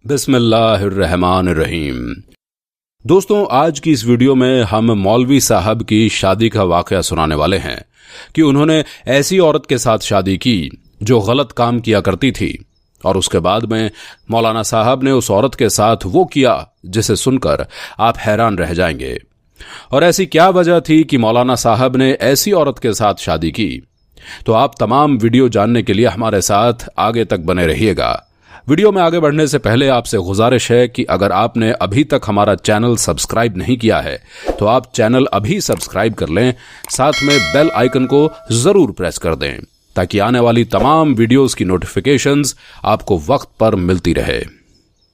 बिस्मिल्लाहिर्रहमानिर्रहीम। दोस्तों, आज की इस वीडियो में हम मौलवी साहब की शादी का वाकया सुनाने वाले हैं कि उन्होंने ऐसी औरत के साथ शादी की जो गलत काम किया करती थी और उसके बाद में मौलाना साहब ने उस औरत के साथ वो किया जिसे सुनकर आप हैरान रह जाएंगे। और ऐसी क्या वजह थी कि मौलाना साहब ने ऐसी औरत के साथ शादी की? तो आप तमाम वीडियो जानने के लिए हमारे साथ आगे तक बने रहिएगा। वीडियो में आगे बढ़ने से पहले आपसे गुजारिश है कि अगर आपने अभी तक हमारा चैनल सब्सक्राइब नहीं किया है तो आप चैनल अभी सब्सक्राइब कर लें, साथ में बेल आइकन को जरूर प्रेस कर दें ताकि आने वाली तमाम वीडियोस की नोटिफिकेशंस आपको वक्त पर मिलती रहे।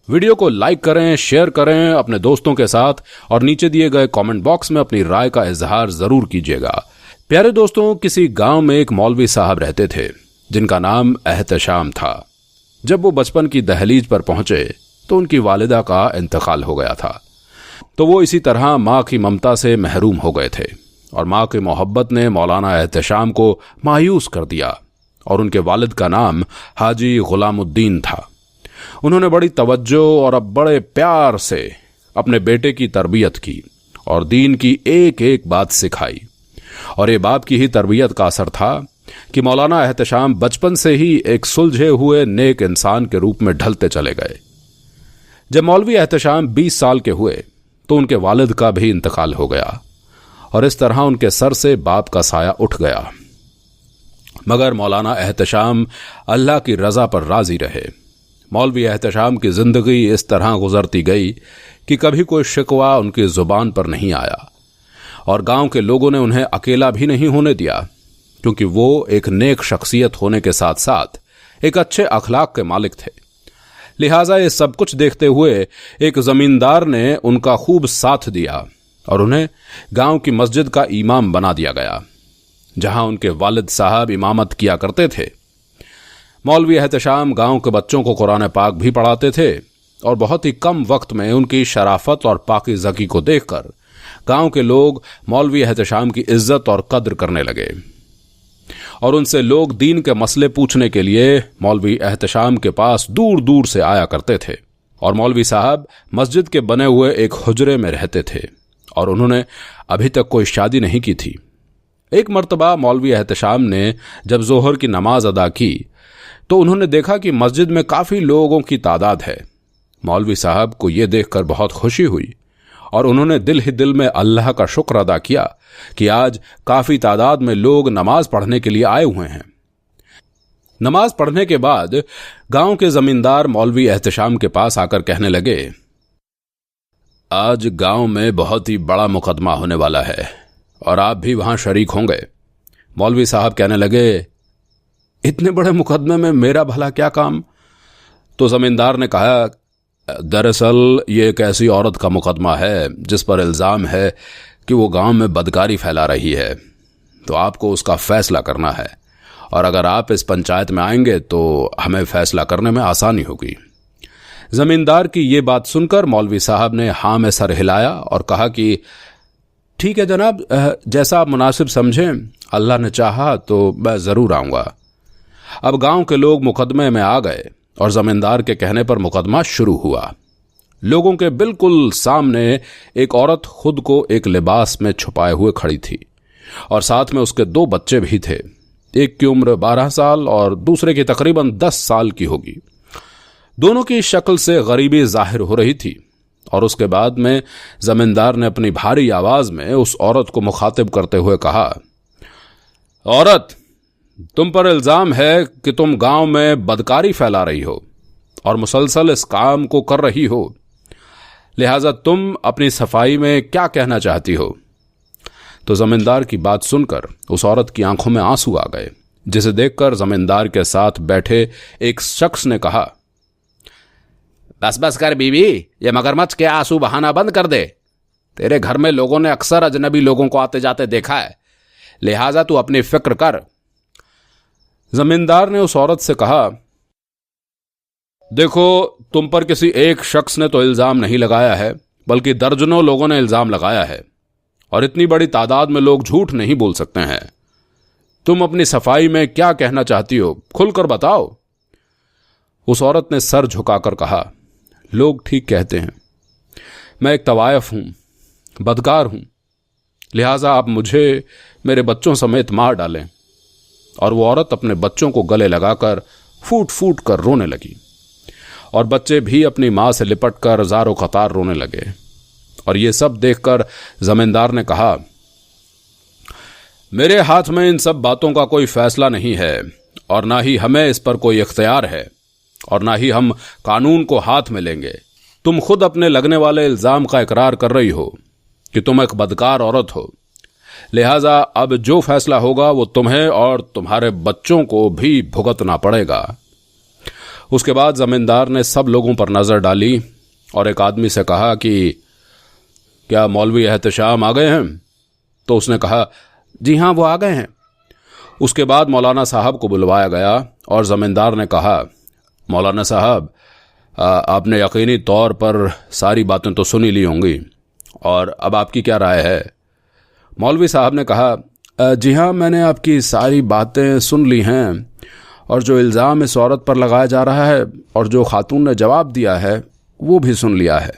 वीडियो को लाइक करें, शेयर करें अपने दोस्तों के साथ और नीचे दिए गए कमेंट बॉक्स में अपनी राय का इजहार जरूर कीजिएगा। प्यारे दोस्तों, किसी गांव में एक मौलवी साहब रहते थे जिनका नाम एहतशाम था। जब वो बचपन की दहलीज पर पहुंचे तो उनकी वालिदा का इंतकाल हो गया था, तो वो इसी तरह माँ की ममता से महरूम हो गए थे और माँ की मोहब्बत ने मौलाना एहतशाम को मायूस कर दिया और उनके वालिद का नाम हाजी गुलामुद्दीन था। उन्होंने बड़ी तवज्जो और अब बड़े प्यार से अपने बेटे की तरबियत की और दीन की एक एक बात सिखाई और ये बाप की ही तरबियत का असर था कि मौलाना एहतशाम बचपन से ही एक सुलझे हुए नेक इंसान के रूप में ढलते चले गए। जब मौलवी एहतशाम 20 साल के हुए तो उनके वालिद का भी इंतकाल हो गया और इस तरह उनके सर से बाप का साया उठ गया। मगर मौलाना एहतशाम अल्लाह की रजा पर राजी रहे। मौलवी एहतशाम की जिंदगी इस तरह गुजरती गई कि कभी कोई शिकवा उनकी जुबान पर नहीं आया और गांव के लोगों ने उन्हें अकेला भी नहीं होने दिया, क्योंकि वो एक नेक शख्सियत होने के साथ साथ एक अच्छे अखलाक के मालिक थे। लिहाजा ये सब कुछ देखते हुए एक जमींदार ने उनका खूब साथ दिया और उन्हें गांव की मस्जिद का इमाम बना दिया गया, जहां उनके वालिद साहब इमामत किया करते थे। मौलवी एहतशाम गांव के बच्चों को कुरान पाक भी पढ़ाते थे और बहुत ही कम वक्त में उनकी शराफत और पाकीज़गी को देखकर गांव के लोग मौलवी एहतशाम की इज्जत और कद्र करने लगे और उनसे लोग दीन के मसले पूछने के लिए मौलवी एहतशाम के पास दूर दूर से आया करते थे। और मौलवी साहब मस्जिद के बने हुए एक हुजरे में रहते थे और उन्होंने अभी तक कोई शादी नहीं की थी। एक मर्तबा मौलवी एहतशाम ने जब जोहर की नमाज अदा की तो उन्होंने देखा कि मस्जिद में काफी लोगों की तादाद है। मौलवी साहब को यह देखकर बहुत खुशी हुई और उन्होंने दिल ही दिल में अल्लाह का शुक्र अदा किया कि आज काफी तादाद में लोग नमाज पढ़ने के लिए आए हुए हैं। नमाज पढ़ने के बाद गांव के जमींदार मौलवी एहतशाम के पास आकर कहने लगे, आज गांव में बहुत ही बड़ा मुकदमा होने वाला है और आप भी वहां शरीक होंगे। मौलवी साहब कहने लगे, इतने बड़े मुकदमे में मेरा भला क्या काम? तो जमींदार ने कहा, दरअसल ये एक ऐसी औरत का मुकदमा है जिस पर इल्जाम है कि वो गांव में बदकारी फैला रही है, तो आपको उसका फैसला करना है और अगर आप इस पंचायत में आएंगे तो हमें फैसला करने में आसानी होगी। जमींदार की ये बात सुनकर मौलवी साहब ने हाँ में सर हिलाया और कहा कि ठीक है जनाब, जैसा आप मुनासिब समझें, अल्लाह ने चाहा तो मैं जरूर आऊंगा। अब गांव के लोग मुकदमे में आ गए और जमींदार के कहने पर मुकदमा शुरू हुआ। लोगों के बिल्कुल सामने एक औरत खुद को एक लिबास में छुपाए हुए खड़ी थी और साथ में उसके 2 बच्चे भी थे। एक की उम्र 12 साल और दूसरे की तकरीबन 10 साल की होगी। दोनों की शक्ल से गरीबी जाहिर हो रही थी और उसके बाद में जमींदार ने अपनी भारी आवाज में उस औरत को मुखातिब करते हुए कहा, औरत, तुम पर इल्जाम है कि तुम गांव में बदकारी फैला रही हो और मुसलसल इस काम को कर रही हो, लिहाजा तुम अपनी सफाई में क्या कहना चाहती हो? तो जमींदार की बात सुनकर उस औरत की आंखों में आंसू आ गए, जिसे देखकर जमींदार के साथ बैठे एक शख्स ने कहा, बस बस कर बीवी, ये मगरमच्छ के आंसू बहाना बंद कर दे। तेरे घर में लोगों ने अक्सर अजनबी लोगों को आते जाते देखा है, लिहाजा तू अपनी फिक्र कर। जमींदार ने उस औरत से कहा, देखो, तुम पर किसी एक शख्स ने तो इल्जाम नहीं लगाया है, बल्कि दर्जनों लोगों ने इल्जाम लगाया है और इतनी बड़ी तादाद में लोग झूठ नहीं बोल सकते हैं। तुम अपनी सफाई में क्या कहना चाहती हो, खुलकर बताओ। उस औरत ने सर झुकाकर कहा, लोग ठीक कहते हैं, मैं एक तवायफ हूं, बदकार हूं, लिहाजा आप मुझे मेरे बच्चों समेत मार डालें। और वो औरत अपने बच्चों को गले लगाकर फूट फूट कर रोने लगी और बच्चे भी अपनी मां से लिपट कर ज़ारो कतार रोने लगे। और ये सब देखकर जमींदार ने कहा, मेरे हाथ में इन सब बातों का कोई फैसला नहीं है और ना ही हमें इस पर कोई इख्तियार है और ना ही हम कानून को हाथ में लेंगे। तुम खुद अपने लगने वाले इल्जाम का इकरार कर रही हो कि तुम एक बदकार औरत हो, लिहाजा अब जो फैसला होगा वो तुम्हें और तुम्हारे बच्चों को भी भुगतना पड़ेगा। उसके बाद जमींदार ने सब लोगों पर नजर डाली और एक आदमी से कहा कि क्या मौलवी एहतशाम आ गए हैं? तो उसने कहा, जी हां, वो आ गए हैं। उसके बाद मौलाना साहब को बुलवाया गया और जमींदार ने कहा, मौलाना साहब, आपने यकीनी तौर पर सारी बातें तो सुनी ली होंगी और अब आपकी क्या राय है? मौलवी साहब ने कहा, जी हाँ, मैंने आपकी सारी बातें सुन ली हैं और जो इल्ज़ाम इस औरत पर लगाया जा रहा है और जो खातून ने जवाब दिया है वो भी सुन लिया है।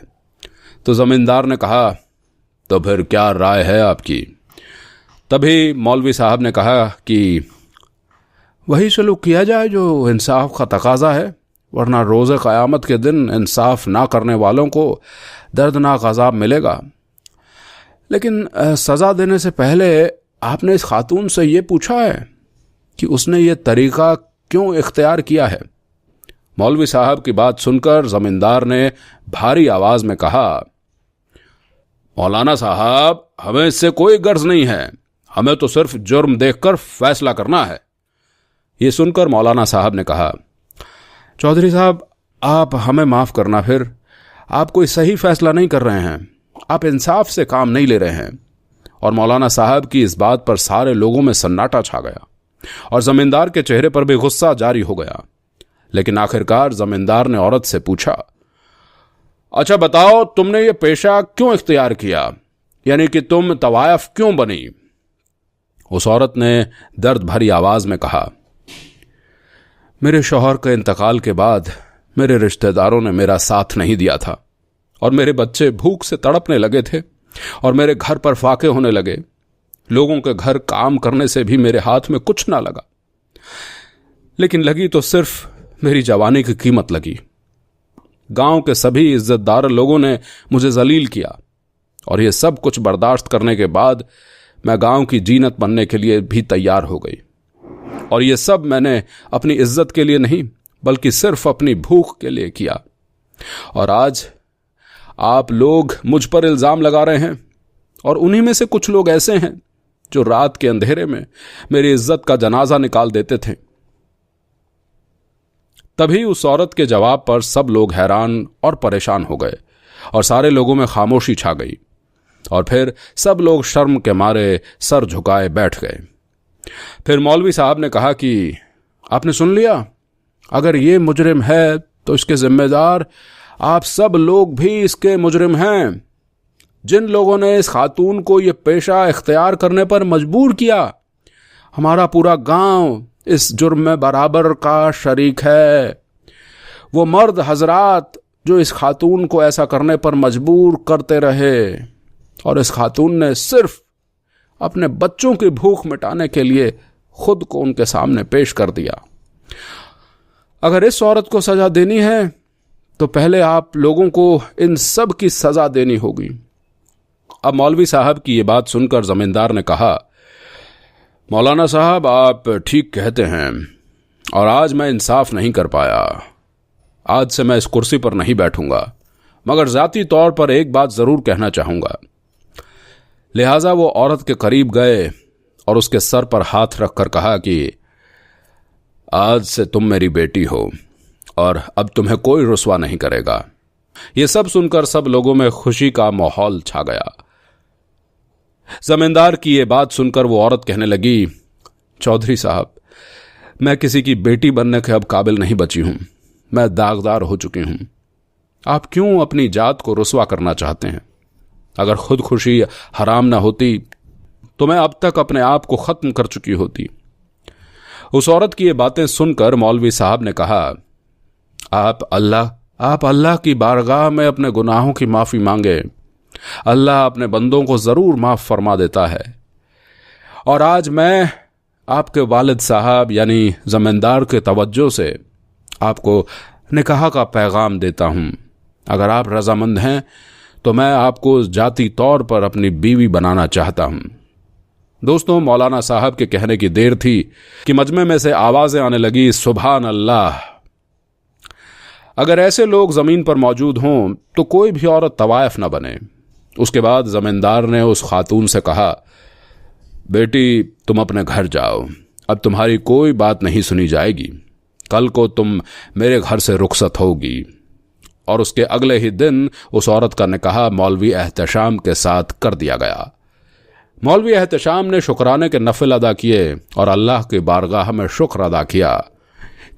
तो ज़मींदार ने कहा, तो फिर क्या राय है आपकी? तभी मौलवी साहब ने कहा कि वही सलूक किया जाए जो इंसाफ का तकाजा है, वरना रोज़े क़यामत के दिन इंसाफ ना करने वालों को दर्दनाक अज़ाब मिलेगा। लेकिन सज़ा देने से पहले आपने इस खातून से ये पूछा है कि उसने ये तरीक़ा क्यों इख्तियार किया है? मौलवी साहब की बात सुनकर ज़मींदार ने भारी आवाज़ में कहा, मौलाना साहब, हमें इससे कोई गर्ज नहीं है, हमें तो सिर्फ जुर्म देखकर फैसला करना है। ये सुनकर मौलाना साहब ने कहा, चौधरी साहब, आप हमें माफ़ करना, फिर आप कोई सही फैसला नहीं कर रहे हैं, आप इंसाफ से काम नहीं ले रहे हैं। और मौलाना साहब की इस बात पर सारे लोगों में सन्नाटा छा गया और जमींदार के चेहरे पर भी गुस्सा जारी हो गया। लेकिन आखिरकार जमींदार ने औरत से पूछा, अच्छा बताओ, तुमने ये पेशा क्यों इख्तियार किया, यानी कि तुम तवायफ क्यों बनी? उस औरत ने दर्द भरी आवाज में कहा, मेरे शौहर के इंतकाल के बाद मेरे रिश्तेदारों ने मेरा साथ नहीं दिया था और मेरे बच्चे भूख से तड़पने लगे थे और मेरे घर पर फाके होने लगे। लोगों के घर काम करने से भी मेरे हाथ में कुछ ना लगा, लेकिन लगी तो सिर्फ मेरी जवानी की कीमत लगी। गांव के सभी इज्जतदार लोगों ने मुझे जलील किया और ये सब कुछ बर्दाश्त करने के बाद मैं गांव की जीनत बनने के लिए भी तैयार हो गई। और ये सब मैंने अपनी इज्जत के लिए नहीं, बल्कि सिर्फ अपनी भूख के लिए किया। और आज आप लोग मुझ पर इल्जाम लगा रहे हैं और उन्हीं में से कुछ लोग ऐसे हैं जो रात के अंधेरे में मेरी इज्जत का जनाजा निकाल देते थे। तभी उस औरत के जवाब पर सब लोग हैरान और परेशान हो गए और सारे लोगों में खामोशी छा गई और फिर सब लोग शर्म के मारे सर झुकाए बैठ गए। फिर मौलवी साहब ने कहा कि आपने सुन लिया, अगर ये मुजरिम है तो इसके जिम्मेदार आप सब लोग भी इसके मुजरिम हैं। जिन लोगों ने इस खातून को ये पेशा इख्तियार करने पर मजबूर किया, हमारा पूरा गांव इस जुर्म में बराबर का शरीक है। वो मर्द हजरात जो इस खातून को ऐसा करने पर मजबूर करते रहे और इस खातून ने सिर्फ अपने बच्चों की भूख मिटाने के लिए खुद को उनके सामने पेश कर दिया। अगर इस औरत को सजा देनी है तो पहले आप लोगों को इन सब की सजा देनी होगी। अब मौलवी साहब की ये बात सुनकर जमींदार ने कहा, मौलाना साहब, आप ठीक कहते हैं और आज मैं इंसाफ नहीं कर पाया। आज से मैं इस कुर्सी पर नहीं बैठूंगा, मगर जाती तौर पर एक बात जरूर कहना चाहूंगा। लिहाजा वो औरत के करीब गए और उसके सर पर हाथ रखकर कहा कि आज से तुम मेरी बेटी हो और अब तुम्हें कोई रुस्वा नहीं करेगा। ये सब सुनकर सब लोगों में खुशी का माहौल छा गया। जमींदार की ये बात सुनकर वो औरत कहने लगी, चौधरी साहब, मैं किसी की बेटी बनने के अब काबिल नहीं बची हूं, मैं दागदार हो चुकी हूं। आप क्यों अपनी जात को रुस्वा करना चाहते हैं? अगर खुद खुशी हराम ना होती तो मैं अब तक अपने आप को खत्म कर चुकी होती। उस औरत की ये बातें सुनकर मौलवी साहब ने कहा, आप अल्लाह आप अल्लाह की बारगाह में अपने गुनाहों की माफ़ी मांगे। अल्लाह अपने बंदों को ज़रूर माफ़ फरमा देता है। और आज मैं आपके वालिद साहब यानी ज़मींदार के तवज्जो से आपको निकाह का पैगाम देता हूँ। अगर आप रजामंद हैं तो मैं आपको जाती तौर पर अपनी बीवी बनाना चाहता हूँ। दोस्तों, मौलाना साहब के कहने की देर थी कि मजमे में से आवाज़ें आने लगी, सुभान अल्लाह। अगर ऐसे लोग ज़मीन पर मौजूद हों तो कोई भी औरत तवायफ न बने। उसके बाद ज़मींदार ने उस खातून से कहा, बेटी तुम अपने घर जाओ, अब तुम्हारी कोई बात नहीं सुनी जाएगी। कल को तुम मेरे घर से रुखसत होगी। और उसके अगले ही दिन उस औरत का निकाह मौलवी एहतशाम के साथ कर दिया गया। मौलवी एहतशाम ने शुक्राने के नफिल अदा किए और अल्लाह की बारगाह में शुक्र अदा किया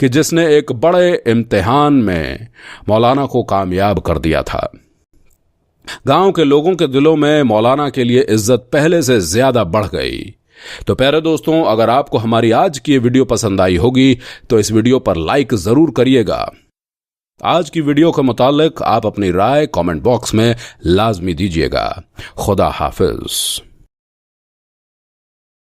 कि जिसने एक बड़े इम्तिहान में मौलाना को कामयाब कर दिया था। गांव के लोगों के दिलों में मौलाना के लिए इज्जत पहले से ज्यादा बढ़ गई। तो प्यारे दोस्तों, अगर आपको हमारी आज की ये वीडियो पसंद आई होगी तो इस वीडियो पर लाइक जरूर करिएगा। आज की वीडियो के मुतालिक आप अपनी राय कमेंट बॉक्स में लाजमी दीजिएगा। खुदा हाफिज।